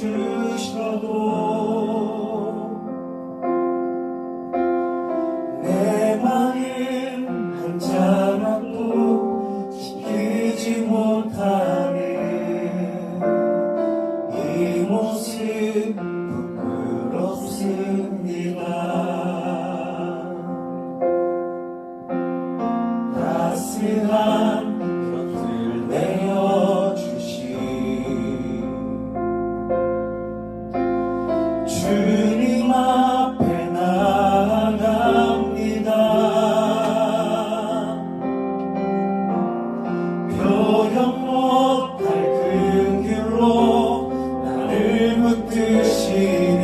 주셔도 내 마음 한 자락도 지키지 못하네. 이 모습 부끄럽습니다. 따스한 곁을 내어주신 주님 앞에 나아갑니다. 표현 못할 큰 길로 나를 붙드시는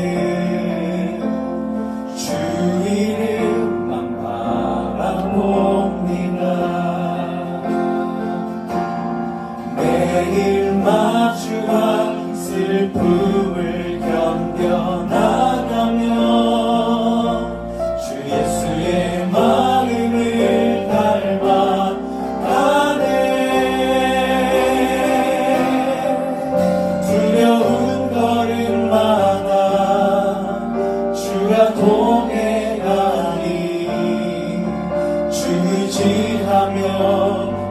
주 이름만 바라봅니다. 매일 마주한 슬픔을 견뎌나가며 주 예수의 마음을 닮아가네. 두려운 걸음마다 주가 동행하니 주 의지하며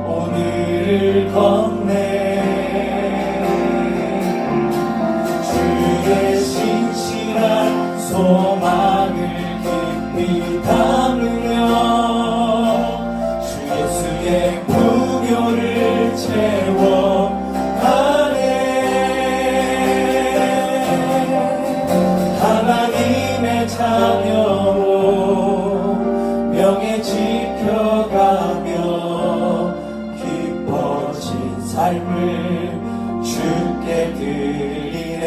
오늘을 걷네. 주의 신실한 소망을 깊이 담으며 주 예수의 풍요를 채워가네. 하나님의 자녀로 명예 지켜가며 깊어진 삶을 주께 드리네.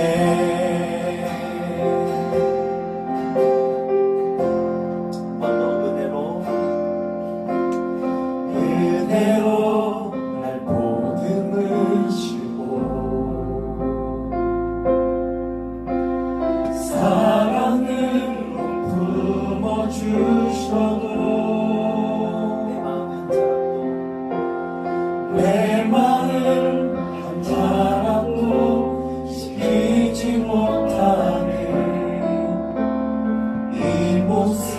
은혜로 날 보듬으시고 사랑으로 품어주셔도 내 마음 한 자락도 지키지 못하네. 이 모습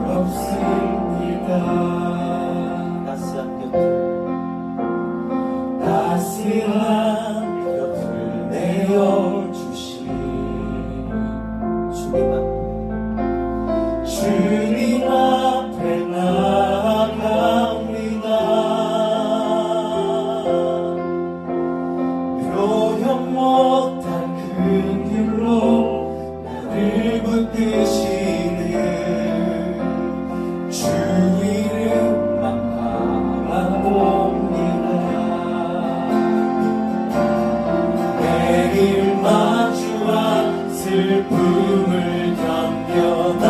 부끄럽습니다. 따스한 곁을 내어주신 주님 앞에 나아갑니다. 표현 못할 큰 길로 나를 붙드시는 주 이름만 바라봅니다. 매일 마주한 슬픔을 견뎌나가며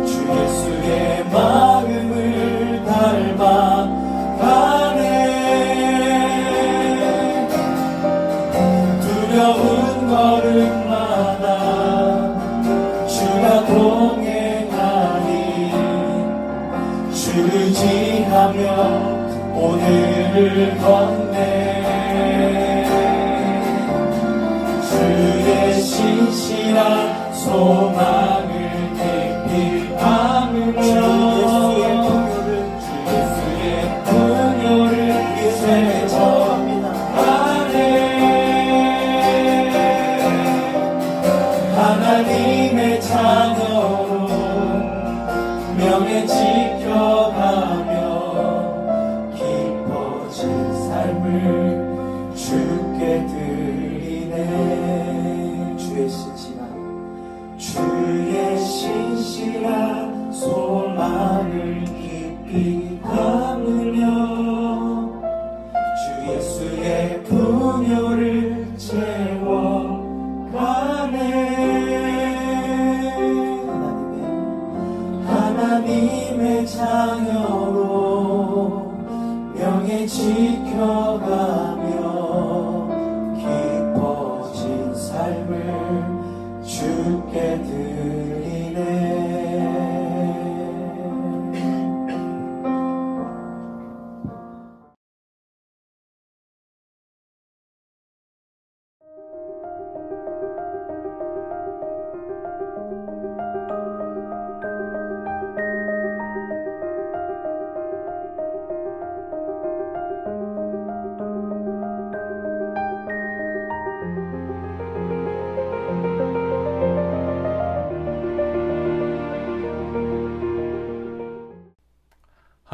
주 예수의 마음을 닮아가네. 두려운 걸음마다 주가 동행하니 주 의지하며 오늘을 걷네. 주의 신실한 소망을 깊이 담으며 주 예수의 풍요를 세워가네. 하나님의 자녀로 명예 지켜가며 깊어진 삶을 주께 드리네. 주의 신실한 소망을 깊이 담으며 주 예수의 풍요를 채워가네. 하나님의 자녀로 명예 지켜가며 깊어진 삶을 주께 드리네.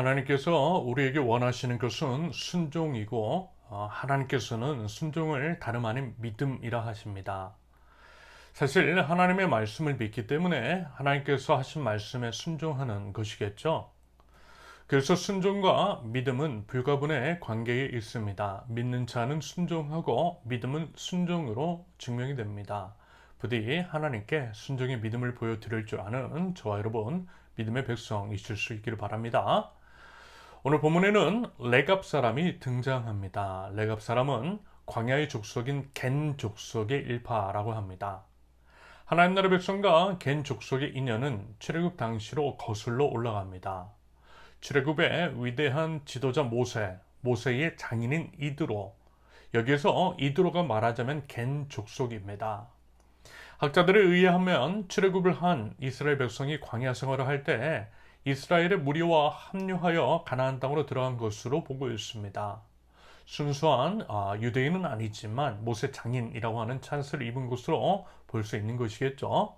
하나님께서 우리에게 원하시는 것은 순종이고 하나님께서는 순종을 다름 아닌 믿음이라 하십니다. 사실 하나님의 말씀을 믿기 때문에 하나님께서 하신 말씀에 순종하는 것이겠죠. 그래서 순종과 믿음은 불가분의 관계에 있습니다. 믿는 자는 순종하고 믿음은 순종으로 증명이 됩니다. 부디 하나님께 순종의 믿음을 보여드릴 줄 아는 저와 여러분 믿음의 백성이실 수 있기를 바랍니다. 오늘 본문에는 레갑 사람이 등장합니다. 레갑 사람은 광야의 족속인 겐 족속의 일파라고 합니다. 하나님 나라 백성과 겐 족속의 인연은 출애굽 당시로 거슬러 올라갑니다. 출애굽의 위대한 지도자 모세의 장인인 이드로, 여기에서 이드로가 말하자면 겐 족속입니다. 학자들에 의하면 출애굽을 한 이스라엘 백성이 광야 생활을 할 때 이스라엘의 무리와 합류하여 가나안 땅으로 들어간 것으로 보고 있습니다. 순수한 유대인은 아니지만 모세 장인이라고 하는 찬스를 입은 것으로 볼 수 있는 것이겠죠.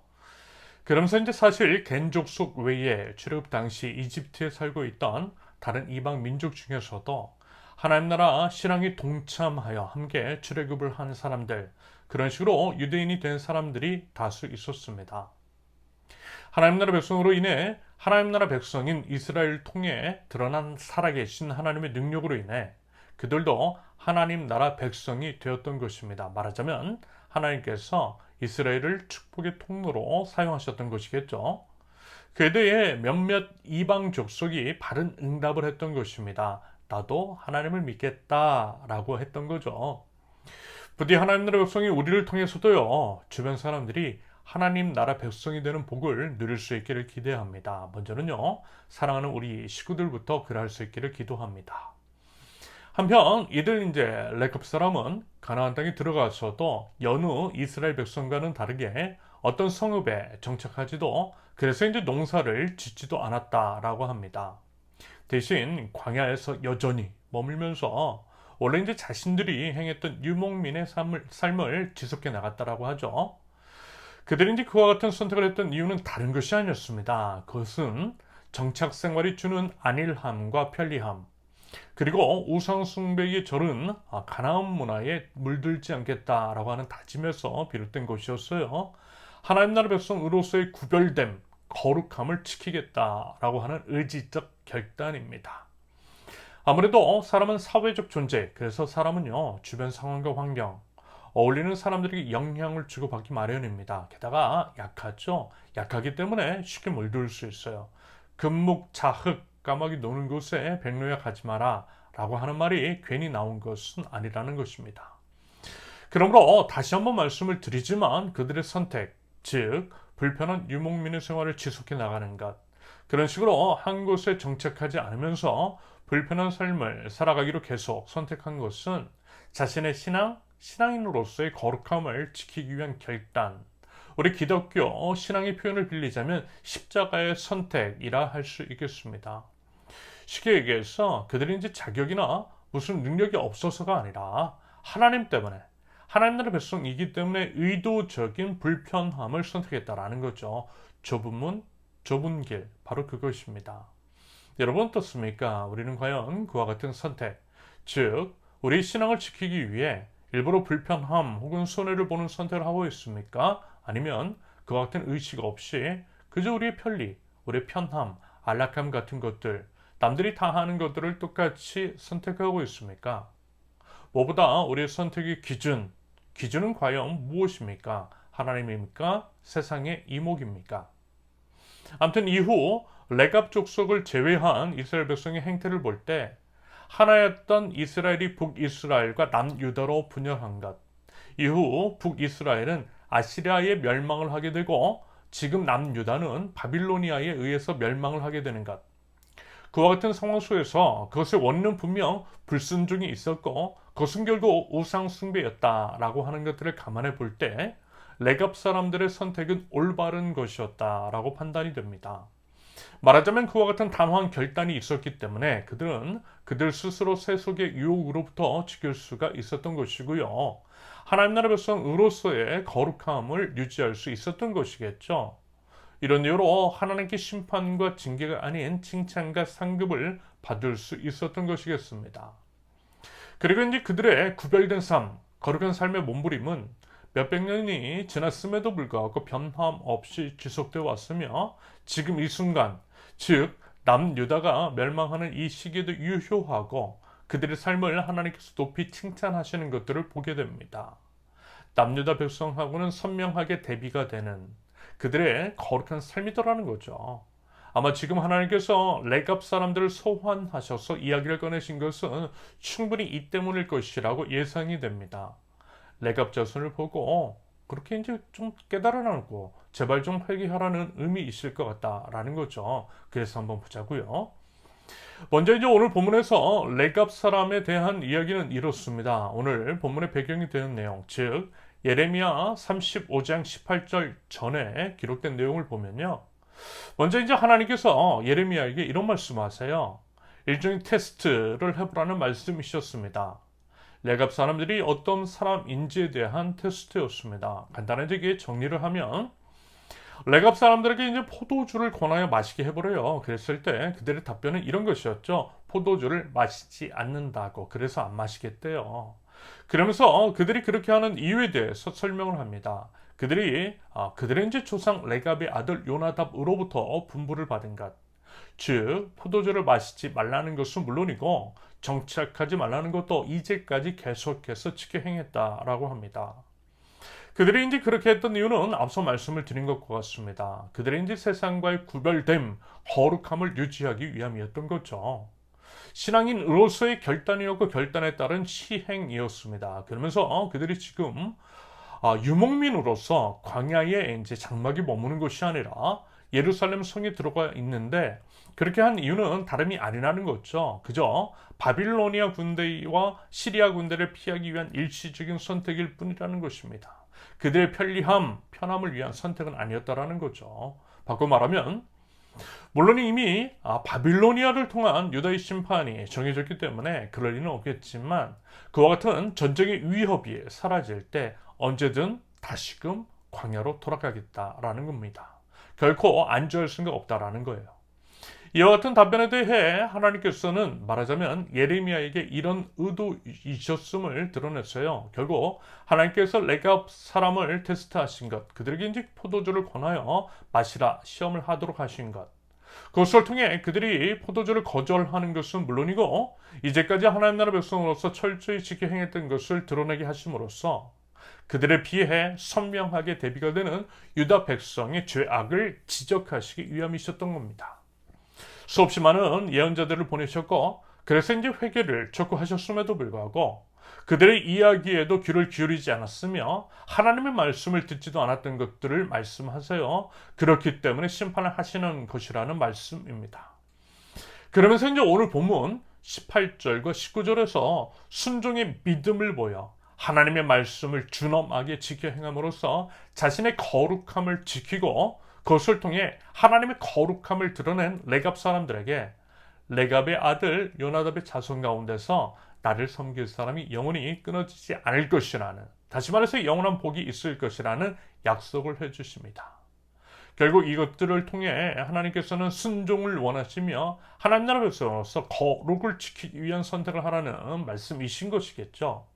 그러면서 이제 사실 겐 족속 외에 출애굽 당시 이집트에 살고 있던 다른 이방 민족 중에서도 하나님 나라 신앙에 동참하여 함께 출애굽을 한 사람들, 그런 식으로 유대인이 된 사람들이 다수 있었습니다. 하나님 나라 백성으로 인해 하나님 나라 백성인 이스라엘을 통해 드러난 살아계신 하나님의 능력으로 인해 그들도 하나님 나라 백성이 되었던 것입니다. 말하자면 하나님께서 이스라엘을 축복의 통로로 사용하셨던 것이겠죠. 그에 대해 몇몇 이방 족속이 바른 응답을 했던 것입니다. 나도 하나님을 믿겠다라고 했던 거죠. 부디 하나님 나라 백성이 우리를 통해서도요, 주변 사람들이 하나님 나라 백성이 되는 복을 누릴 수 있기를 기대합니다. 먼저는요, 사랑하는 우리 식구들부터 그럴 수 있기를 기도합니다. 한편 이들 이제 레갑 사람은 가나안 땅에 들어가서도 여느 이스라엘 백성과는 다르게 어떤 성읍에 정착하지도, 그래서 이제 농사를 짓지도 않았다라고 합니다. 대신 광야에서 여전히 머물면서 원래 이제 자신들이 행했던 유목민의 삶을 지속해 나갔다라고 하죠. 그들이 이제 그와 같은 선택을 했던 이유는 다른 것이 아니었습니다. 그것은 정착 생활이 주는 안일함과 편리함, 그리고 우상 숭배의 절은 가나안 문화에 물들지 않겠다라고 하는 다짐에서 비롯된 것이었어요. 하나님 나라 백성으로서의 구별됨, 거룩함을 지키겠다라고 하는 의지적 결단입니다. 아무래도 사람은 사회적 존재, 그래서 사람은요, 주변 상황과 환경, 어울리는 사람들에게 영향을 주고받기 마련입니다. 게다가 약하죠. 약하기 때문에 쉽게 물들 수 있어요. 금묵자흑, 까마귀 노는 곳에 백로야 가지 마라 라고 하는 말이 괜히 나온 것은 아니라는 것입니다. 그러므로 다시 한번 말씀을 드리지만 그들의 선택, 즉 불편한 유목민의 생활을 지속해 나가는 것, 그런 식으로 한 곳에 정착하지 않으면서 불편한 삶을 살아가기로 계속 선택한 것은 자신의 신앙인으로서의 거룩함을 지키기 위한 결단, 우리 기독교 신앙의 표현을 빌리자면 십자가의 선택이라 할 수 있겠습니다. 쉽게 얘기해서 그들이 이제 자격이나 무슨 능력이 없어서가 아니라 하나님 때문에, 하나님 나라 백성이기 때문에 의도적인 불편함을 선택했다라는 거죠. 좁은 문, 좁은 길, 바로 그것입니다. 여러분 어떻습니까? 우리는 과연 그와 같은 선택, 즉 우리 신앙을 지키기 위해 일부러 불편함 혹은 손해를 보는 선택을 하고 있습니까? 아니면 그와 같은 의식 없이 그저 우리의 편리, 우리의 편함, 안락함 같은 것들, 남들이 다 하는 것들을 똑같이 선택하고 있습니까? 무엇보다 우리의 선택의 기준은 과연 무엇입니까? 하나님입니까? 세상의 이목입니까? 아무튼 이후 레갑 족속을 제외한 이스라엘 백성의 행태를 볼 때 하나였던 이스라엘이 북이스라엘과 남유다로 분열한 것, 이후 북이스라엘은 아시리아의 멸망을 하게 되고 지금 남유다는 바빌로니아에 의해서 멸망을 하게 되는 것, 그와 같은 상황 속에서 그것의 원인은 분명 불순종이 있었고 그것은 결국 우상 숭배였다라고 하는 것들을 감안해 볼 때 레갑 사람들의 선택은 올바른 것이었다라고 판단이 됩니다. 말하자면 그와 같은 단호한 결단이 있었기 때문에 그들은 그들 스스로 세속의 유혹으로부터 지킬 수가 있었던 것이고요. 하나님 나라 백성으로서의 거룩함을 유지할 수 있었던 것이겠죠. 이런 이유로 하나님께 심판과 징계가 아닌 칭찬과 상급을 받을 수 있었던 것이겠습니다. 그리고 이제 그들의 구별된 삶, 거룩한 삶의 몸부림은 몇백 년이 지났음에도 불구하고 변함없이 지속되어 왔으며 지금 이 순간, 즉 남유다가 멸망하는 이 시기에도 유효하고 그들의 삶을 하나님께서 높이 칭찬하시는 것들을 보게 됩니다. 남유다 백성하고는 선명하게 대비가 되는 그들의 거룩한 삶이더라는 거죠. 아마 지금 하나님께서 레갑 사람들을 소환하셔서 이야기를 꺼내신 것은 충분히 이 때문일 것이라고 예상이 됩니다. 레갑 자손을 보고 그렇게 이제 좀 깨달아나고 제발 좀 회개하라는 의미 있을 것 같다라는 거죠. 그래서 한번 보자고요. 먼저 이제 오늘 본문에서 레갑 사람에 대한 이야기는 이렇습니다. 오늘 본문의 배경이 되는 내용, 즉 예레미야 35장 18절 전에 기록된 내용을 보면요. 먼저 이제 하나님께서 예레미야에게 이런 말씀하세요. 일종의 테스트를 해보라는 말씀이셨습니다. 레갑 사람들이 어떤 사람인지에 대한 테스트였습니다. 간단하게 정리를 하면 레갑 사람들에게 이제 포도주를 권하여 마시게 해보래요. 그랬을 때 그들의 답변은 이런 것이었죠. 포도주를 마시지 않는다고. 그래서 안 마시겠대요. 그러면서 그들이 그렇게 하는 이유에 대해서 설명을 합니다. 그들의 이제 조상 레갑의 아들 요나답으로부터 분부를 받은 것. 즉 포도주를 마시지 말라는 것은 물론이고 정착하지 말라는 것도 이제까지 계속해서 지켜 행했다라고 합니다. 그들이 이제 그렇게 했던 이유는 앞서 말씀을 드린 것과 같습니다. 그들이 이제 세상과의 구별됨, 거룩함을 유지하기 위함이었던 거죠. 신앙인으로서의 결단이었고 결단에 따른 시행이었습니다. 그러면서 그들이 지금 유목민으로서 광야에 이제 장막이 머무는 것이 아니라 예루살렘 성에 들어가 있는데 그렇게 한 이유는 다름이 아니라는 거죠. 그저 바빌로니아 군대와 시리아 군대를 피하기 위한 일시적인 선택일 뿐이라는 것입니다. 그들의 편리함, 편함을 위한 선택은 아니었다라는 거죠. 바꿔 말하면 물론 이미 바빌로니아를 통한 유다의 심판이 정해졌기 때문에 그럴 리는 없겠지만 그와 같은 전쟁의 위협이 사라질 때 언제든 다시금 광야로 돌아가겠다라는 겁니다. 결코 안주할 수가 없다라는 거예요. 이와 같은 답변에 대해 하나님께서는 말하자면 예레미야에게 이런 의도이셨음을 드러냈어요. 결국 하나님께서 레갑 사람을 테스트하신 것, 그들에게 이제 포도주를 권하여 마시라 시험을 하도록 하신 것, 그것을 통해 그들이 포도주를 거절하는 것은 물론이고 이제까지 하나님 나라 백성으로서 철저히 지켜 행했던 것을 드러내게 하심으로써 그들에 비해 선명하게 대비가 되는 유다 백성의 죄악을 지적하시기 위함이셨던 겁니다. 수없이 많은 예언자들을 보내셨고 그래서 이제 회개를 촉구하셨음에도 불구하고 그들의 이야기에도 귀를 기울이지 않았으며 하나님의 말씀을 듣지도 않았던 것들을 말씀하세요. 그렇기 때문에 심판을 하시는 것이라는 말씀입니다. 그러면서 이제 오늘 본문 18절과 19절에서 순종의 믿음을 보여 하나님의 말씀을 준엄하게 지켜 행함으로써 자신의 거룩함을 지키고 그것을 통해 하나님의 거룩함을 드러낸 레갑 사람들에게 레갑의 아들 요나답의 자손 가운데서 나를 섬길 사람이 영원히 끊어지지 않을 것이라는, 다시 말해서 영원한 복이 있을 것이라는 약속을 해주십니다. 결국 이것들을 통해 하나님께서는 순종을 원하시며 하나님 나라 백성으로서 거룩을 지키기 위한 선택을 하라는 말씀이신 것이겠죠.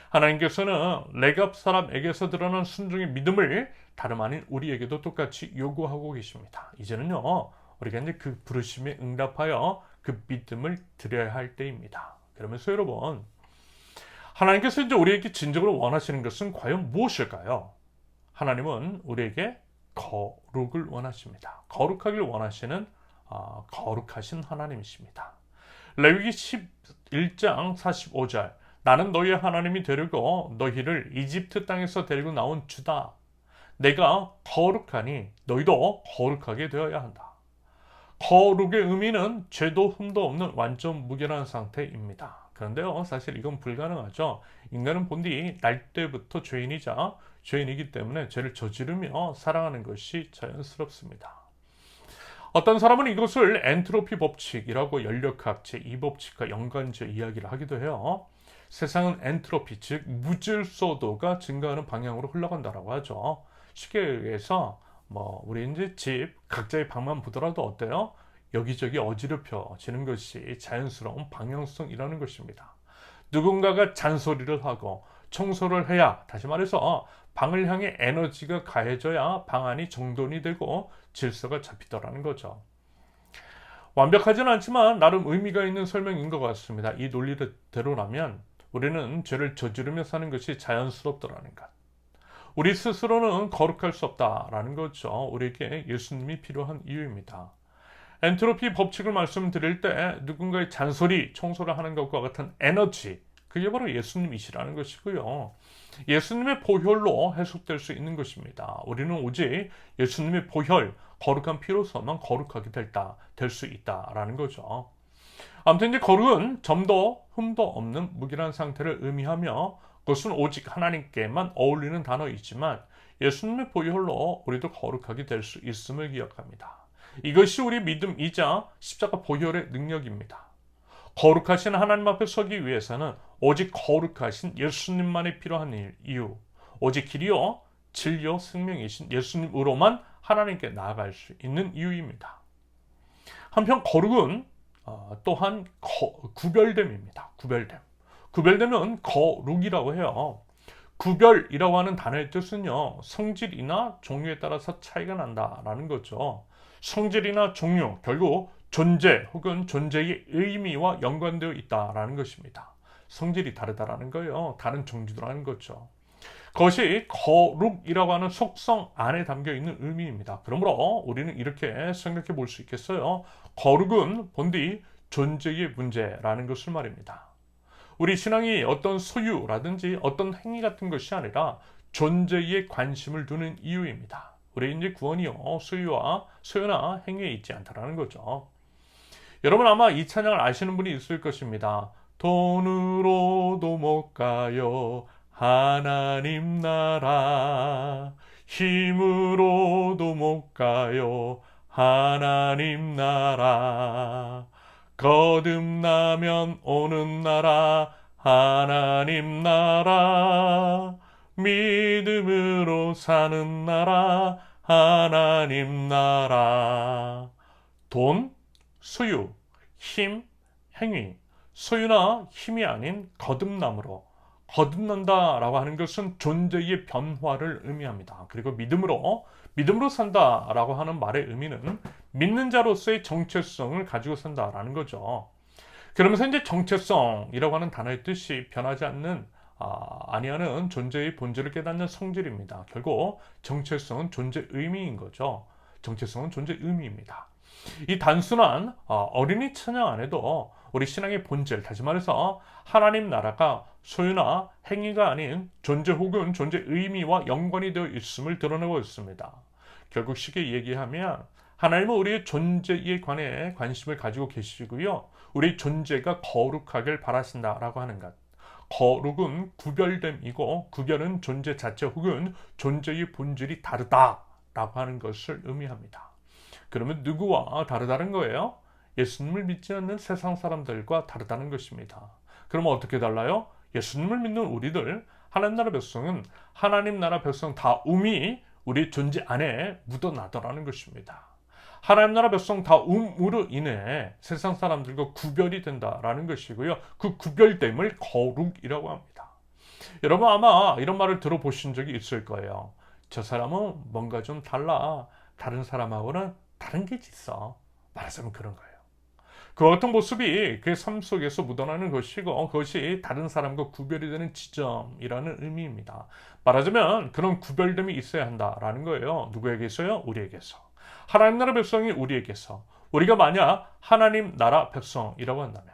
하나님께서는 레갑 사람에게서 드러난 순종의 믿음을 다름 아닌 우리에게도 똑같이 요구하고 계십니다. 이제는요, 우리가 이제 그 부르심에 응답하여 그 믿음을 드려야 할 때입니다. 그러면서 여러분, 하나님께서 이제 우리에게 진정으로 원하시는 것은 과연 무엇일까요? 하나님은 우리에게 거룩을 원하십니다. 거룩하길 원하시는 거룩하신 하나님이십니다. 레위기 11장 45절, 나는 너희의 하나님이 되려고 너희를 이집트 땅에서 데리고 나온 주다. 내가 거룩하니 너희도 거룩하게 되어야 한다. 거룩의 의미는 죄도 흠도 없는 완전 무결한 상태입니다. 그런데요, 사실 이건 불가능하죠. 인간은 본디 날 때부터 죄인이기 때문에 죄를 저지르며 살아가는 것이 자연스럽습니다. 어떤 사람은 이것을 엔트로피 법칙이라고 연력학 제2법칙과 연관지어 이야기를 하기도 해요. 세상은 엔트로피, 즉 무질서도가 증가하는 방향으로 흘러간다라고 하죠. 쉽게 얘기해서 우리 이제 집 각자의 방만 보더라도 어때요? 여기저기 어지럽혀지는 것이 자연스러운 방향성이라는 것입니다. 누군가가 잔소리를 하고 청소를 해야, 다시 말해서 방을 향해 에너지가 가해져야 방 안이 정돈이 되고 질서가 잡히더라는 거죠. 완벽하지는 않지만 나름 의미가 있는 설명인 것 같습니다. 이 논리대로라면 우리는 죄를 저지르며 사는 것이 자연스럽더라는 것. 우리 스스로는 거룩할 수 없다라는 거죠. 우리에게 예수님이 필요한 이유입니다. 엔트로피 법칙을 말씀드릴 때 누군가의 잔소리, 청소를 하는 것과 같은 에너지, 그게 바로 예수님이시라는 것이고요. 예수님의 보혈로 해석될 수 있는 것입니다. 우리는 오직 예수님의 보혈, 거룩한 피로서만 거룩하게 될 수 있다라는 거죠. 아무튼 이제 거룩은 점도 흠도 없는 무결한 상태를 의미하며 그것은 오직 하나님께만 어울리는 단어이지만 예수님의 보혈로 우리도 거룩하게 될 수 있음을 기억합니다. 이것이 우리 믿음이자 십자가 보혈의 능력입니다. 거룩하신 하나님 앞에 서기 위해서는 오직 거룩하신 예수님만이 필요한 이유, 오직 길이요 진리요 생명이신 예수님으로만 하나님께 나아갈 수 있는 이유입니다. 한편 거룩은 또한 구별됨입니다. 구별되면 거룩이라고 해요. 구별이라고 하는 단어의 뜻은요, 성질이나 종류에 따라서 차이가 난다라는 거죠. 성질이나 종류, 결국 존재 혹은 존재의 의미와 연관되어 있다라는 것입니다. 성질이 다르다라는 거예요. 다른 종류라는 거죠. 그것이 거룩이라고 하는 속성 안에 담겨 있는 의미입니다. 그러므로 우리는 이렇게 생각해 볼 수 있겠어요. 거룩은 본디 존재의 문제라는 것을 말입니다. 우리 신앙이 어떤 소유라든지 어떤 행위 같은 것이 아니라 존재에 관심을 두는 이유입니다. 우리 이제 구원이요 소유나 행위에 있지 않다라는 거죠. 여러분 아마 이 찬양을 아시는 분이 있을 것입니다. 돈으로도 못 가요 하나님 나라, 힘으로도 못 가요 하나님 나라, 거듭나면 오는 나라 하나님 나라, 믿음으로 사는 나라 하나님 나라. 돈, 소유, 힘, 행위, 소유나 힘이 아닌 거듭남으로, 거듭난다라고 하는 것은 존재의 변화를 의미합니다. 그리고 믿음으로 산다라고 하는 말의 의미는 믿는 자로서의 정체성을 가지고 산다라는 거죠. 그러면서 이제 정체성이라고 하는 단어의 뜻이 변하지 않는 아니하는 존재의 본질을 깨닫는 성질입니다. 결국 정체성은 존재 의미인 거죠. 정체성은 존재 의미입니다. 이 단순한 어린이 찬양 안에도 우리 신앙의 본질, 다시 말해서 하나님 나라가 소유나 행위가 아닌 존재 혹은 존재 의미와 연관이 되어 있음을 드러내고 있습니다. 결국 쉽게 얘기하면 하나님은 우리의 존재에 관해 관심을 가지고 계시고요. 우리의 존재가 거룩하길 바라신다라고 하는 것. 거룩은 구별됨이고 구별은 존재 자체 혹은 존재의 본질이 다르다라고 하는 것을 의미합니다. 그러면 누구와 다르다는 거예요? 예수님을 믿지 않는 세상 사람들과 다르다는 것입니다. 그러면 어떻게 달라요? 예수님을 믿는 우리들, 하나님 나라 백성은 하나님 나라 백성다움이 우리 존재 안에 묻어나더라는 것입니다. 하나님 나라 백성다움으로 인해 세상 사람들과 구별이 된다라는 것이고요. 그 구별됨을 거룩이라고 합니다. 여러분 아마 이런 말을 들어보신 적이 있을 거예요. 저 사람은 뭔가 좀 달라. 다른 사람하고는 다른 게 있어. 말하자면 그런 거예요. 그 같은 모습이 그의 삶 속에서 묻어나는 것이고 그것이 다른 사람과 구별이 되는 지점이라는 의미입니다. 말하자면 그런 구별됨이 있어야 한다라는 거예요. 누구에게서요? 우리에게서. 하나님 나라 백성이 우리에게서. 우리가 만약 하나님 나라 백성이라고 한다면.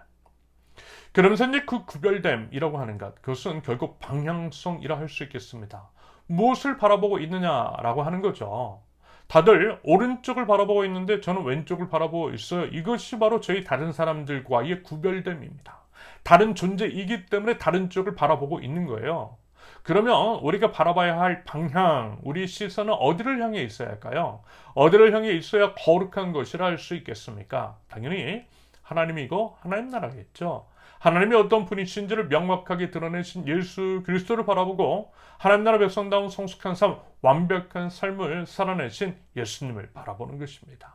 그러면서 이제 그 구별됨이라고 하는 것, 그것은 결국 방향성이라 할 수 있겠습니다. 무엇을 바라보고 있느냐라고 하는 거죠. 다들 오른쪽을 바라보고 있는데 저는 왼쪽을 바라보고 있어요. 이것이 바로 저희 다른 사람들과의 구별됨입니다. 다른 존재이기 때문에 다른 쪽을 바라보고 있는 거예요. 그러면 우리가 바라봐야 할 방향, 우리 시선은 어디를 향해 있어야 할까요? 어디를 향해 있어야 거룩한 것이라 할 수 있겠습니까? 당연히 하나님이고 하나님 나라겠죠. 하나님이 어떤 분이신지를 명확하게 드러내신 예수 그리스도를 바라보고 하나님 나라 백성다운 성숙한 삶, 완벽한 삶을 살아내신 예수님을 바라보는 것입니다.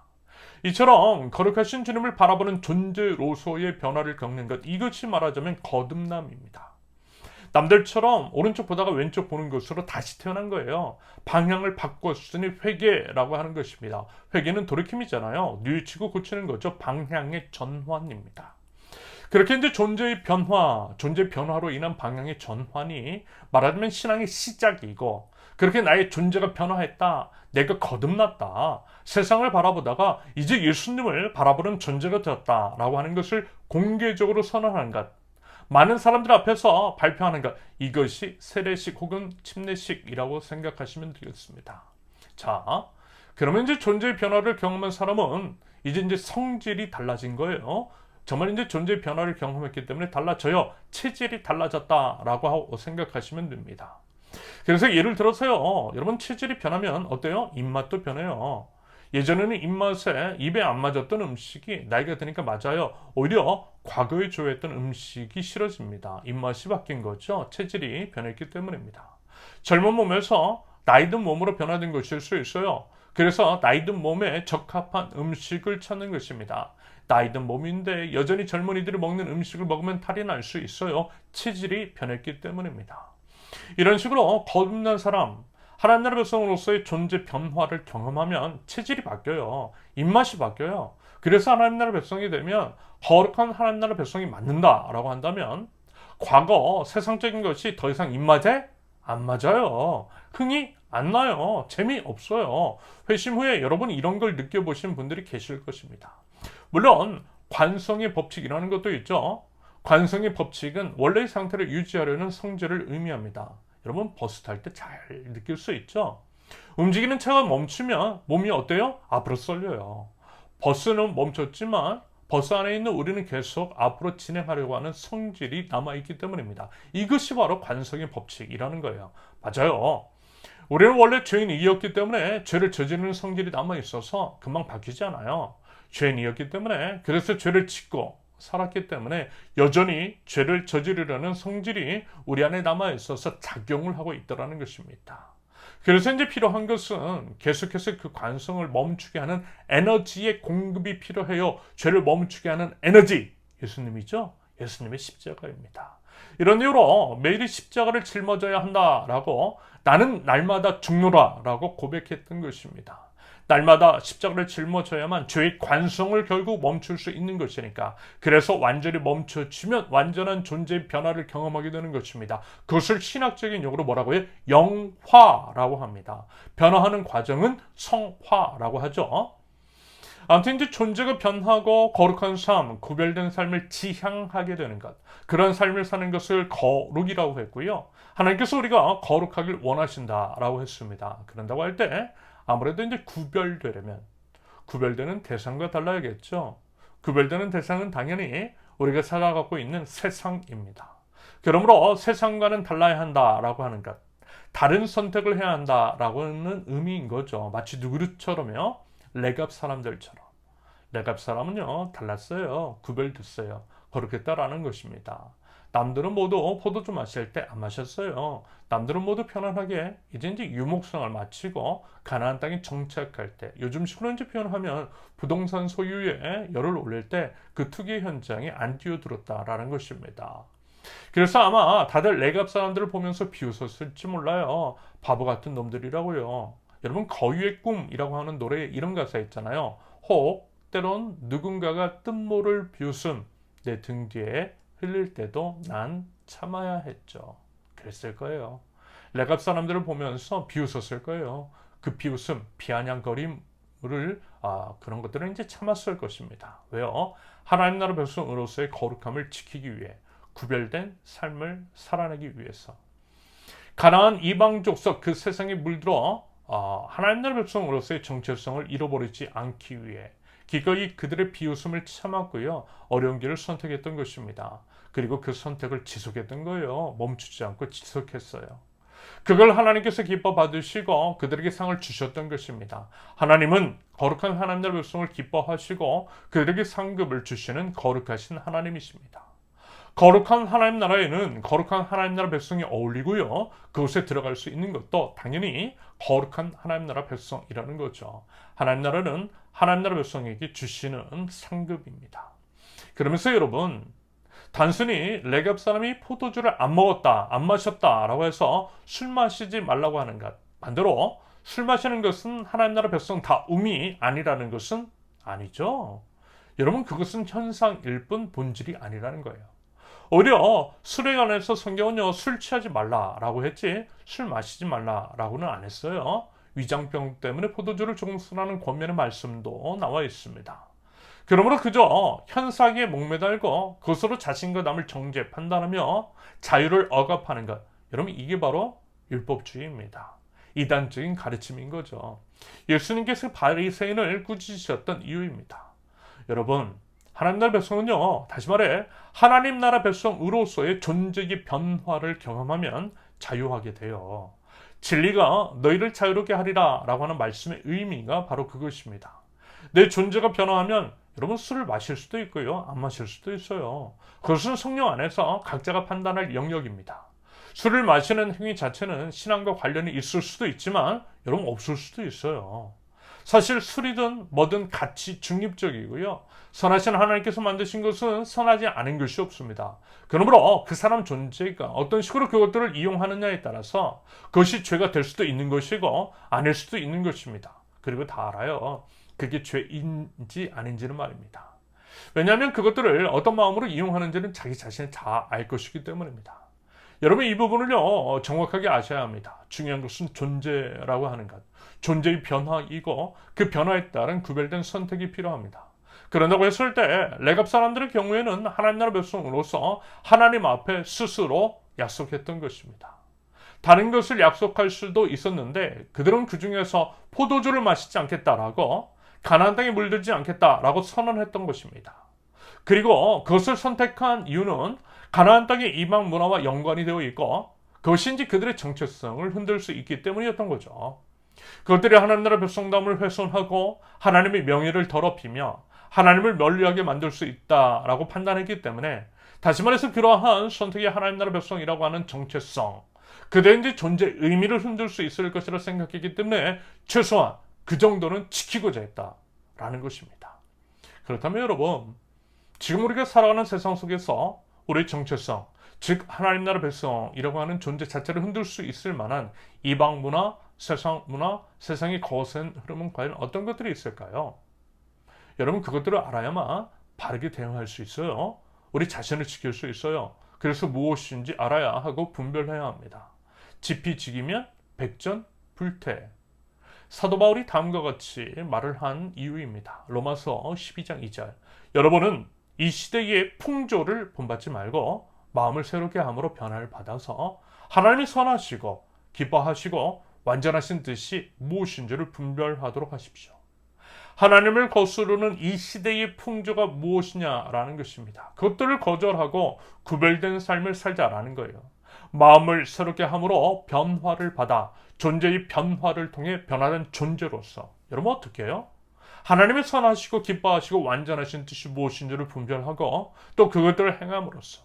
이처럼 거룩하신 주님을 바라보는 존재로서의 변화를 겪는 것, 이것이 말하자면 거듭남입니다. 남들처럼 오른쪽 보다가 왼쪽 보는 것으로 다시 태어난 거예요. 방향을 바꿨으니 회개라고 하는 것입니다. 회개는 돌이킴이잖아요. 뉘우치고 고치는 거죠. 방향의 전환입니다. 그렇게 이제 존재의 변화로 인한 방향의 전환이 말하자면 신앙의 시작이고, 그렇게 나의 존재가 변화했다, 내가 거듭났다, 세상을 바라보다가 이제 예수님을 바라보는 존재가 되었다라고 하는 것을 공개적으로 선언하는 것, 많은 사람들 앞에서 발표하는 것, 이것이 세례식 혹은 침례식이라고 생각하시면 되겠습니다. 자, 그러면 이제 존재의 변화를 경험한 사람은 이제 성질이 달라진 거예요. 정말 이제 존재의 변화를 경험했기 때문에 달라져요. 체질이 달라졌다라고 생각하시면 됩니다. 그래서 예를 들어서요, 여러분 체질이 변하면 어때요? 입맛도 변해요. 예전에는 입에 안 맞았던 음식이 나이가 드니까 맞아요. 오히려 과거에 좋아했던 음식이 싫어집니다. 입맛이 바뀐 거죠. 체질이 변했기 때문입니다. 젊은 몸에서 나이 든 몸으로 변화된 것일 수 있어요. 그래서 나이 든 몸에 적합한 음식을 찾는 것입니다. 나이 든 몸인데 여전히 젊은이들이 먹는 음식을 먹으면 탈이 날 수 있어요. 체질이 변했기 때문입니다. 이런 식으로 거듭난 사람, 하나님 나라 백성으로서의 존재 변화를 경험하면 체질이 바뀌어요. 입맛이 바뀌어요. 그래서 하나님 나라 백성이 되면 거룩한 하나님 나라 백성이 맞는다라고 한다면 과거 세상적인 것이 더 이상 입맛에 안 맞아요. 흥이 안 나요. 재미없어요. 회심 후에 여러분 이런 걸 느껴보신 분들이 계실 것입니다. 물론 관성의 법칙이라는 것도 있죠. 관성의 법칙은 원래의 상태를 유지하려는 성질을 의미합니다. 여러분 버스 탈 때 잘 느낄 수 있죠. 움직이는 차가 멈추면 몸이 어때요? 앞으로 쏠려요. 버스는 멈췄지만 버스 안에 있는 우리는 계속 앞으로 진행하려고 하는 성질이 남아있기 때문입니다. 이것이 바로 관성의 법칙이라는 거예요. 맞아요. 우리는 원래 죄인이었기 때문에 죄를 저지르는 성질이 남아있어서 금방 바뀌지 않아요. 죄인이었기 때문에, 그래서 죄를 짓고 살았기 때문에 여전히 죄를 저지르려는 성질이 우리 안에 남아있어서 작용을 하고 있다는 것입니다. 그래서 이제 필요한 것은 계속해서 그 관성을 멈추게 하는 에너지의 공급이 필요해요. 죄를 멈추게 하는 에너지, 예수님이죠. 예수님의 십자가입니다. 이런 이유로 매일 십자가를 짊어져야 한다라고, 나는 날마다 죽노라라고 고백했던 것입니다. 날마다 십자가를 짊어져야만 죄의 관성을 결국 멈출 수 있는 것이니까, 그래서 완전히 멈춰지면 완전한 존재의 변화를 경험하게 되는 것입니다. 그것을 신학적인 용어로 뭐라고 해요? 영화라고 합니다. 변화하는 과정은 성화라고 하죠. 아무튼 이제 존재가 변하고 거룩한 삶, 구별된 삶을 지향하게 되는 것, 그런 삶을 사는 것을 거룩이라고 했고요. 하나님께서 우리가 거룩하길 원하신다라고 했습니다. 그런다고 할 때 아무래도 이제 구별되려면 구별되는 대상과 달라야겠죠. 구별되는 대상은 당연히 우리가 살아가고 있는 세상입니다. 그러므로 세상과는 달라야 한다라고 하는 것, 다른 선택을 해야 한다라고 하는 의미인 거죠. 마치 누구처럼요? 레갑 사람들처럼. 레갑 사람은요, 달랐어요. 구별됐어요. 거룩했다라는 것입니다. 남들은 모두 포도주 마실 때 안 마셨어요. 남들은 모두 편안하게 이제 유목성을 마치고 가나안 땅에 정착할 때, 요즘식으로 이제 표현하면 부동산 소유에 열을 올릴 때 그 투기 현장에 안 뛰어들었다라는 것입니다. 그래서 아마 다들 레갑 사람들을 보면서 비웃었을지 몰라요. 바보 같은 놈들이라고요. 여러분 거위의 꿈이라고 하는 노래에 이런 가사 있잖아요. 혹 때론 누군가가 뜬모를 비웃음 내 등 뒤에 흘릴 때도 난 참아야 했죠. 그랬을 거예요. 레갑 사람들을 보면서 비웃었을 거예요. 그 비웃음, 비아냥거림을 그런 것들은 이제 참았을 것입니다. 왜요? 하나님 나라 백성으로서의 거룩함을 지키기 위해, 구별된 삶을 살아내기 위해서. 가나안 이방 족속 그 세상에 물들어 하나님 나라 백성으로서의 정체성을 잃어버리지 않기 위해 기꺼이 그들의 비웃음을 참았고요. 어려운 길을 선택했던 것입니다. 그리고 그 선택을 지속했던 거예요. 멈추지 않고 지속했어요. 그걸 하나님께서 기뻐 받으시고 그들에게 상을 주셨던 것입니다. 하나님은 거룩한 하나님 나라 백성을 기뻐하시고 그들에게 상급을 주시는 거룩하신 하나님이십니다. 거룩한 하나님 나라에는 거룩한 하나님 나라 백성이 어울리고요. 그곳에 들어갈 수 있는 것도 당연히 거룩한 하나님 나라 백성이라는 거죠. 하나님 나라는 하나님 나라 백성에게 주시는 상급입니다. 그러면서 여러분, 단순히 레갑 사람이 포도주를 안 먹었다, 안 마셨다라고 해서 술 마시지 말라고 하는 것, 반대로 술 마시는 것은 하나님 나라 백성 다 음이 아니라는 것은 아니죠. 여러분, 그것은 현상일 뿐 본질이 아니라는 거예요. 오히려 술에 관해서 성경은요, 술 취하지 말라라고 했지 술 마시지 말라라고는 안 했어요. 위장병 때문에 포도주를 조금 쓰라는 권면의 말씀도 나와 있습니다. 그러므로 그저 현상에 목매달고 그것으로 자신과 남을 정죄 판단하며 자유를 억압하는 것, 여러분 이게 바로 율법주의입니다. 이단적인 가르침인 거죠. 예수님께서 바리새인을 꾸짖으셨던 이유입니다. 여러분, 하나님 나라 백성은요, 다시 말해 하나님 나라 백성으로서의 존재의 변화를 경험하면 자유하게 돼요. 진리가 너희를 자유롭게 하리라 라고 하는 말씀의 의미가 바로 그것입니다. 내 존재가 변화하면 여러분 술을 마실 수도 있고요, 안 마실 수도 있어요. 그것은 성령 안에서 각자가 판단할 영역입니다. 술을 마시는 행위 자체는 신앙과 관련이 있을 수도 있지만 여러분 없을 수도 있어요. 사실 술이든 뭐든 같이 중립적이고요. 선하신 하나님께서 만드신 것은 선하지 않은 것이 없습니다. 그러므로 그 사람 존재가 어떤 식으로 그것들을 이용하느냐에 따라서 그것이 죄가 될 수도 있는 것이고 아닐 수도 있는 것입니다. 그리고 다 알아요. 그게 죄인지 아닌지는 말입니다. 왜냐하면 그것들을 어떤 마음으로 이용하는지는 자기 자신이 다 알 것이기 때문입니다. 여러분, 이 부분을요 정확하게 아셔야 합니다. 중요한 것은 존재라고 하는 것, 존재의 변화이고 그 변화에 따른 구별된 선택이 필요합니다. 그런다고 했을 때 레갑 사람들의 경우에는 하나님 나라 백성으로서 하나님 앞에 스스로 약속했던 것입니다. 다른 것을 약속할 수도 있었는데 그들은 그 중에서 포도주를 마시지 않겠다라고, 가나안 땅에 물들지 않겠다라고 선언했던 것입니다. 그리고 그것을 선택한 이유는 가나안 땅의 이방 문화와 연관이 되어 있고 그것이 이제 그들의 정체성을 흔들 수 있기 때문이었던 거죠. 그것들이 하나님 나라 백성됨을 훼손하고 하나님의 명예를 더럽히며 하나님을 멀리하게 만들 수 있다라고 판단했기 때문에, 다시 말해서 그러한 선택이 하나님 나라 백성이라고 하는 정체성, 그들의 이제 존재 의미를 흔들 수 있을 것이라 생각했기 때문에 최소한 그 정도는 지키고자 했다라는 것입니다. 그렇다면 여러분, 지금 우리가 살아가는 세상 속에서 우리의 정체성, 즉 하나님 나라 백성이라고 하는 존재 자체를 흔들 수 있을 만한 이방 문화, 세상의 거센 흐름은 과연 어떤 것들이 있을까요? 여러분, 그것들을 알아야만 바르게 대응할 수 있어요. 우리 자신을 지킬 수 있어요. 그래서 무엇인지 알아야 하고 분별해야 합니다. 지피지기면 백전불태. 사도 바울이 다음과 같이 말을 한 이유입니다. 로마서 12장 2절. 여러분은 이 시대의 풍조를 본받지 말고 마음을 새롭게 함으로 변화를 받아서 하나님이 선하시고 기뻐하시고 완전하신 뜻이 무엇인지를 분별하도록 하십시오. 하나님을 거스르는 이 시대의 풍조가 무엇이냐라는 것입니다. 그것들을 거절하고 구별된 삶을 살자라는 거예요. 마음을 새롭게 함으로 변화를 받아 존재의 변화를 통해 변화된 존재로서 여러분 어떻게 해요? 하나님의 선하시고 기뻐하시고 완전하신 뜻이 무엇인지를 분별하고 또 그것들을 행함으로써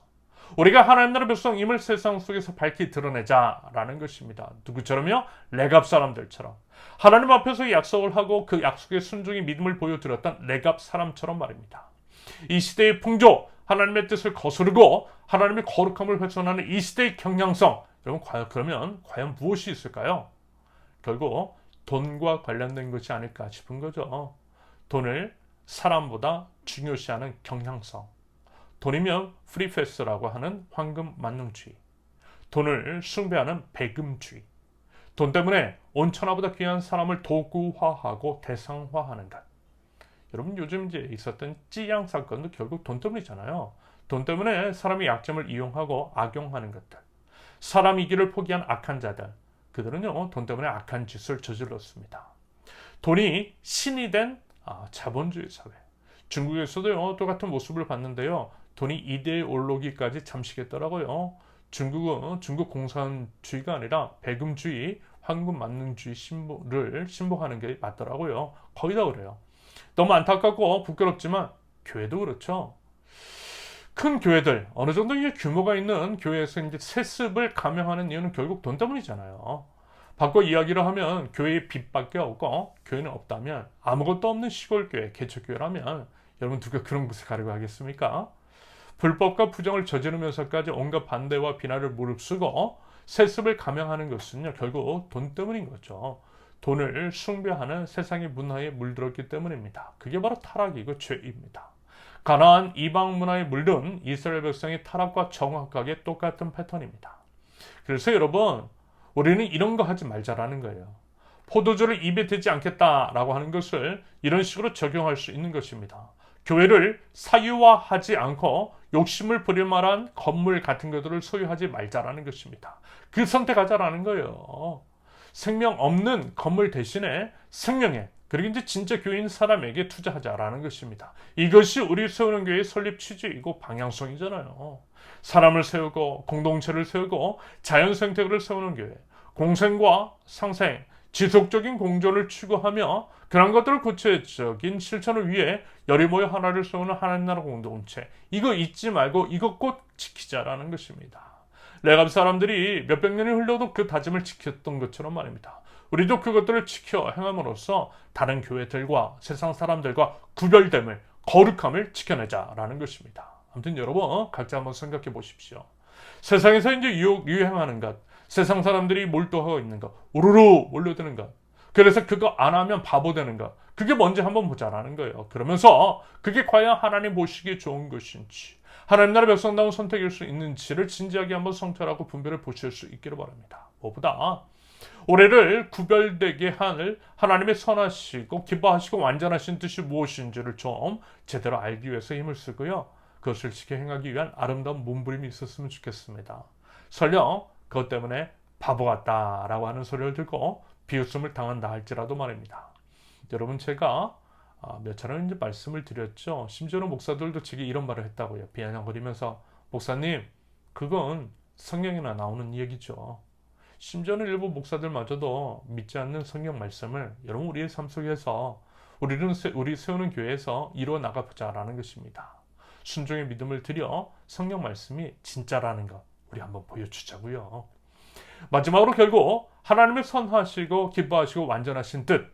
우리가 하나님 나라 백성임을 세상 속에서 밝히 드러내자라는 것입니다. 누구처럼요? 레갑 사람들처럼. 하나님 앞에서 약속을 하고 그 약속에 순종의 믿음을 보여드렸던 레갑 사람처럼 말입니다. 이 시대의 풍조, 하나님의 뜻을 거스르고 하나님의 거룩함을 훼손하는 이 시대의 경향성, 여러분 그러면 과연 무엇이 있을까요? 결국 돈과 관련된 것이 아닐까 싶은 거죠. 돈을 사람보다 중요시하는 경향성. 돈이면 프리패스라고 하는 황금 만능주의. 돈을 숭배하는 배금주의. 돈 때문에 온천하보다 귀한 사람을 도구화하고 대상화하는 것. 여러분 요즘 이제 있었던 찌양 사건도 결국 돈 때문이잖아요. 돈 때문에 사람의 약점을 이용하고 악용하는 것들. 사람 이기를 포기한 악한 자들. 그들은요 돈 때문에 악한 짓을 저질렀습니다. 돈이 신이 된 자본주의 사회. 중국에서도요 똑같은 모습을 봤는데요. 돈이 이데올로기까지 잠식했더라고요. 중국은 중국 공산주의가 아니라 배금주의, 황금 만능주의 신보를 신봉하는 게 맞더라고요. 거의 다 그래요. 너무 안타깝고 부끄럽지만 교회도 그렇죠. 큰 교회들, 어느 정도 이제 규모가 있는 교회에서 이제 세습을 감행하는 이유는 결국 돈 때문이잖아요. 바꿔 이야기를 하면 교회에 빚밖에 없고 교회는 없다면 아무것도 없는 시골교회, 개척교회라면 여러분 누가 그런 곳에 가려고 하겠습니까? 불법과 부정을 저지르면서까지 온갖 반대와 비난을 무릅쓰고 세습을 감행하는 것은요, 결국 돈 때문인 거죠. 돈을 숭배하는 세상의 문화에 물들었기 때문입니다. 그게 바로 타락이고 죄입니다. 가나안 이방 문화에 물든 이스라엘 백성의 타락과 정확하게 똑같은 패턴입니다. 그래서 여러분, 우리는 이런 거 하지 말자라는 거예요. 포도주를 입에 대지 않겠다라고 하는 것을 이런 식으로 적용할 수 있는 것입니다. 교회를 사유화하지 않고 욕심을 부릴 만한 건물 같은 것들을 소유하지 말자라는 것입니다. 그 선택하자라는 거예요. 생명 없는 건물 대신에 생명에, 그리고 이제 진짜 교인 사람에게 투자하자라는 것입니다. 이것이 우리 세우는 교회의 설립 취지이고 방향성이잖아요. 사람을 세우고 공동체를 세우고 자연 생태계를 세우는 교회, 공생과 상생, 지속적인 공존을 추구하며 그런 것들을 구체적인 실천을 위해 열이 모여 하나를 세우는 하나님 나라 공동체, 이거 잊지 말고 이거 꼭 지키자라는 것입니다. 레갑 사람들이 몇백 년이 흘러도 그 다짐을 지켰던 것처럼 말입니다. 우리도 그것들을 지켜 행함으로써 다른 교회들과 세상 사람들과 구별됨을, 거룩함을 지켜내자라는 것입니다. 아무튼 여러분, 각자 한번 생각해 보십시오. 세상에서 이제 유행하는 것, 세상 사람들이 몰두하고 있는 것, 우르르 몰려드는 것, 그래서 그거 안 하면 바보 되는 것, 그게 뭔지 한번 보자라는 거예요. 그러면서 그게 과연 하나님 보시기에 좋은 것인지, 하나님 나라 백성다운 선택일 수 있는지를 진지하게 한번 성찰하고 분별해 보실 수 있기를 바랍니다. 무엇보다 올해를 구별되게 할 하나님의 선하시고 기뻐하시고 완전하신 뜻이 무엇인지를 좀 제대로 알기 위해서 힘을 쓰고요. 그것을 지켜 행하기 위한 아름다운 몸부림이 있었으면 좋겠습니다. 설령 그것 때문에 바보 같다라고 하는 소리를 듣고 비웃음을 당한다 할지라도 말입니다. 여러분, 제가 몇 차례 이제 말씀을 드렸죠. 심지어는 목사들도 제게 이런 말을 했다고요. 비아냥거리면서, 목사님, 그건 성경에나 나오는 얘기죠. 심지어는 일부 목사들마저도 믿지 않는 성경 말씀을 여러분 우리의 삶 속에서 우리 세우는 교회에서 이루어 나가보자라는 것입니다. 순종의 믿음을 들여 성경 말씀이 진짜라는 것 우리 한번 보여주자고요. 마지막으로 결국 하나님의 선하시고 기뻐하시고 완전하신 뜻,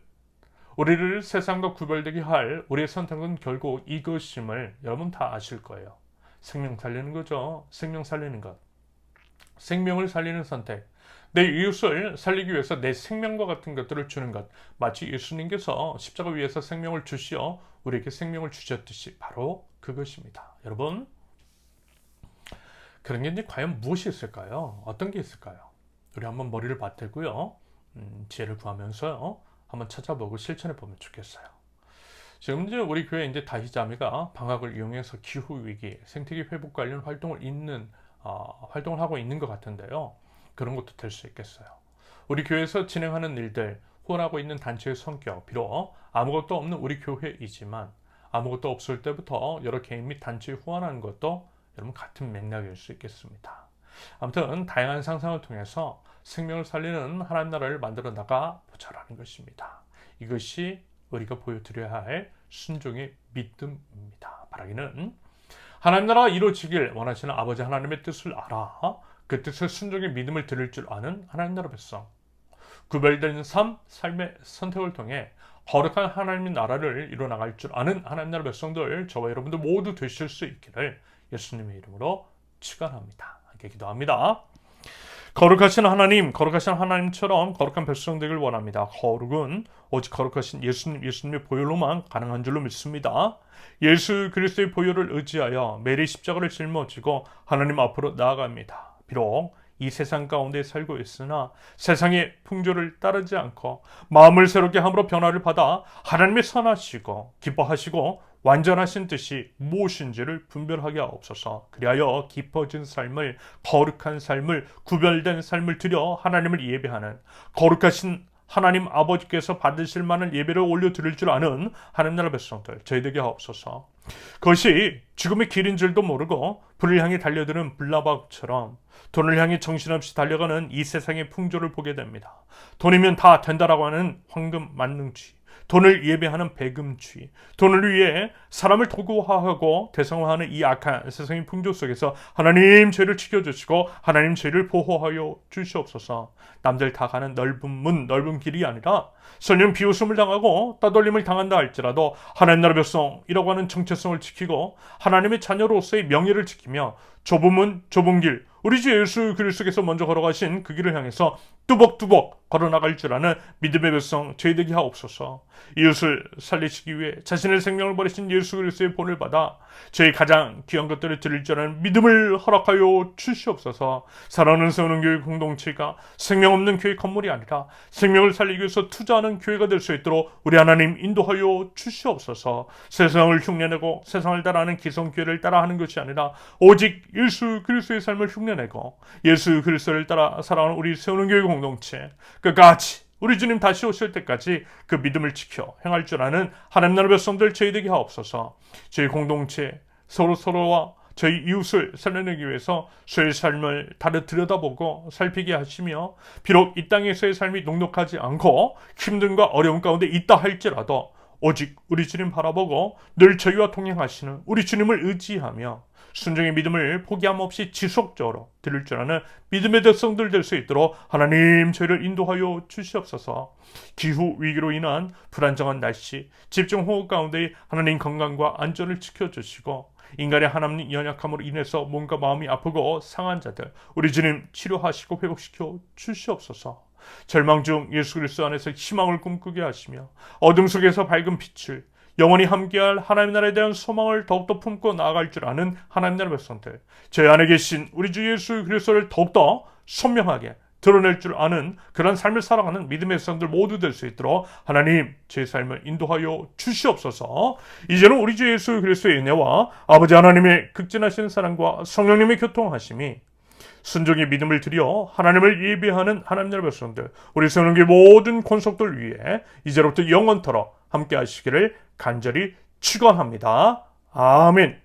우리를 세상과 구별되게 할 우리의 선택은 결국 이것임을 여러분 다 아실 거예요. 생명 살리는 거죠. 생명 살리는 것. 생명을 살리는 선택. 내 이웃을 살리기 위해서 내 생명과 같은 것들을 주는 것. 마치 예수님께서 십자가 위에서 생명을 주시어 우리에게 생명을 주셨듯이 바로 그것입니다. 여러분, 그런 게 이제 과연 무엇이 있을까요? 어떤 게 있을까요? 우리 한번 머리를 맞대고요. 지혜를 구하면서요. 한번 찾아보고 실천해 보면 좋겠어요. 지금 이제 우리 교회 이제 다희자매가 방학을 이용해서 기후 위기, 생태계 회복 관련 활동을 하고 있는 것 같은데요. 그런 것도 될 수 있겠어요. 우리 교회에서 진행하는 일들, 후원하고 있는 단체의 성격, 비록 아무것도 없는 우리 교회이지만 아무것도 없을 때부터 여러 개인 및 단체에 후원하는 것도 여러분 같은 맥락일 수 있겠습니다. 아무튼 다양한 상상을 통해서 생명을 살리는 하나님 나라를 만들어 나가 보자라는 것입니다. 이것이 우리가 보여드려야 할 순종의 믿음입니다. 바라기는 하나님 나라가 이루어지길 원하시는 아버지 하나님의 뜻을 알아 그 뜻을 순종의 믿음을 드릴 줄 아는 하나님 나라 백성, 구별된 삶의 선택을 통해 거룩한 하나님의 나라를 이루어나갈 줄 아는 하나님 나라 백성들, 저와 여러분들 모두 되실 수 있기를 예수님의 이름으로 축원합니다. 함께 기도합니다. 거룩하신 하나님처럼 거룩한 백성 되길 원합니다. 거룩은 오직 거룩하신 예수님의 보혈로만 가능한 줄로 믿습니다. 예수 그리스도의 보혈을 의지하여 매일 십자가를 짊어지고 하나님 앞으로 나아갑니다. 비록 이 세상 가운데 살고 있으나 세상의 풍조를 따르지 않고 마음을 새롭게 함으로 변화를 받아 하나님의 선하시고 기뻐하시고 완전하신 뜻이 무엇인지를 분별하게 하옵소서. 그리하여 깊어진 삶을, 거룩한 삶을, 구별된 삶을 드려 하나님을 예배하는 거룩하신 하나님 아버지께서 받으실 만한 예배를 올려드릴 줄 아는 하나님 나라 백성들 저희에게 하옵소서. 그것이 죽음의 길인 줄도 모르고 불을 향해 달려드는 불나방처럼 돈을 향해 정신없이 달려가는 이 세상의 풍조를 보게 됩니다. 돈이면 다 된다라고 하는 황금 만능주의, 돈을 예배하는 배금주의, 돈을 위해 사람을 도구화하고 대상화하는 이 악한 세상의 풍조 속에서 하나님 죄를 지켜주시고 하나님 죄를 보호하여 주시옵소서. 남들 다 가는 넓은 문, 넓은 길이 아니라 설령 비웃음을 당하고 따돌림을 당한다 할지라도 하나님 나라 백성이라고 하는 정체성을 지키고 하나님의 자녀로서의 명예를 지키며 좁은 문, 좁은 길, 우리 주 예수 그리스도께서 먼저 걸어가신 그 길을 향해서 뚜벅뚜벅 걸어나갈 줄 아는 믿음의 백성 저희되게 하옵소서. 이웃을 살리시기 위해 자신의 생명을 버리신 예수 그리스도의 본을 받아 저희 가장 귀한 것들을 드릴 줄 아는 믿음을 허락하여 주시옵소서. 사랑하는 세우는 교회 공동체가 생명 없는 교회 건물이 아니라 생명을 살리기 위해서 투자하는 교회가 될 수 있도록 우리 하나님 인도하여 주시옵소서. 세상을 흉내내고 세상을 따라하는 기성교회를 따라하는 것이 아니라 오직 예수 그리스도의 삶을 흉내내고 예수 그리스도를 따라 살아가는 우리 세우는 교회 공동체 끝까지 우리 주님 다시 오실 때까지 그 믿음을 지켜 행할 줄 아는 하나님 나라 백성들 저희 되게 하옵소서. 저희 공동체 서로서로와 저희 이웃을 살려내기 위해서 저의 삶을 다르 들여다보고 살피게 하시며 비록 이 땅에서의 삶이 녹록하지 않고 힘듦과 어려움 가운데 있다 할지라도 오직 우리 주님 바라보고 늘 저희와 동행하시는 우리 주님을 의지하며 순종의 믿음을 포기함 없이 지속적으로 드릴 줄 아는 믿음의 백성들 될 수 있도록 하나님 저희를 인도하여 주시옵소서. 기후 위기로 인한 불안정한 날씨, 집중호우 가운데 하나님 건강과 안전을 지켜주시고 인간의 하나님 연약함으로 인해서 몸과 마음이 아프고 상한 자들 우리 주님 치료하시고 회복시켜 주시옵소서. 절망 중 예수 그리스도 안에서 희망을 꿈꾸게 하시며 어둠 속에서 밝은 빛을 영원히 함께할 하나님 나라에 대한 소망을 더욱더 품고 나아갈 줄 아는 하나님 나라 백성들 저희 안에 계신 우리 주 예수 그리스도를 더욱더 선명하게 드러낼 줄 아는 그런 삶을 살아가는 믿음의 백성들 모두 될 수 있도록 하나님 제 삶을 인도하여 주시옵소서. 이제는 우리 주 예수 그리스도의 은혜와 아버지 하나님의 극진하신 사랑과 성령님의 교통하심이 순종의 믿음을 드려 하나님을 예배하는 하나님 나라 백성들 우리 세우는 모든 권속들 위해 이제로부터 영원토록 함께 하시기를 간절히 축원합니다. 아멘.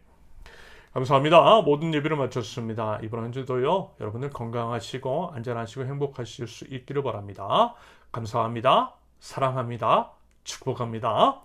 감사합니다. 모든 예배를 마쳤습니다. 이번 한 주도요 여러분들 건강하시고 안전하시고 행복하실 수 있기를 바랍니다. 감사합니다. 사랑합니다. 축복합니다.